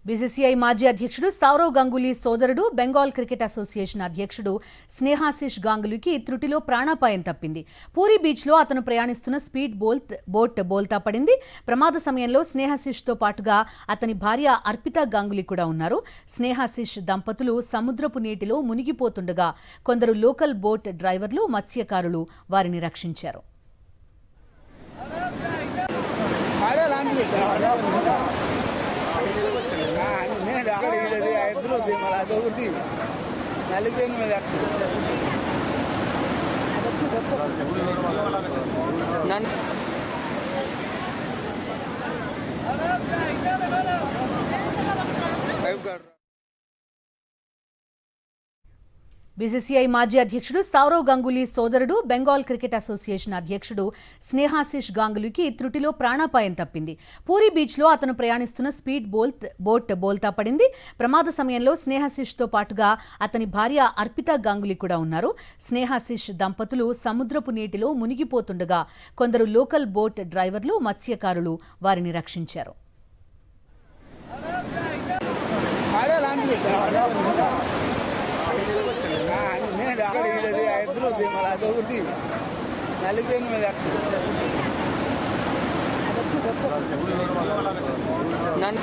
BCCI మాజీ అధ్యక్షుడు సౌరవ్ గంగూలీ సోదరుడు బెంగాల్ క్రికెట్ అసోసియేషన్ అధ్యక్షుడు స్నేహాశిష్ గాంగులీకి త్రుటిలో ప్రాణాపాయం తప్పింది. పూరీ బీచ్లో అతను ప్రయాణిస్తున్న స్పీడ్ బోట్ బోల్తా పడింది. ప్రమాద సమయంలో స్నేహాశిష్తో పాటుగా అతని భార్య అర్పితా గాంగులీ కూడా ఉన్నారు. స్నేహాశిష్ దంపతులు సముద్రపు నీటిలో మునిగిపోతుండగా కొందరు లోకల్ బోట్ డ్రైవర్లు, మత్స్యకారులు వారిని రక్షించారు. బీసీసీఐ మాజీ అధ్యక్షుడు సౌరవ్ గంగూలీ సోదరుడు బెంగాల్ క్రికెట్ అసోసియేషన్ అధ్యక్షుడు స్నేహాశిష్ గాంగులీకి త్రుటిలో ప్రాణాపాయం తప్పింది. పూరీ బీచ్లో అతను ప్రయాణిస్తున్న స్పీడ్ బోట్ బోల్తా పడింది. ప్రమాద సమయంలో స్నేహాశిష్తో పాటుగా అతని భార్య అర్పితా గాంగులీ కూడా ఉన్నారు. స్నేహాశిష్ దంపతులు సముద్రపు నీటిలో మునిగిపోతుండగా కొందరు లోకల్ బోట్ డ్రైవర్లు, మత్స్యకారులు వారిని రక్షించారు. నన్ను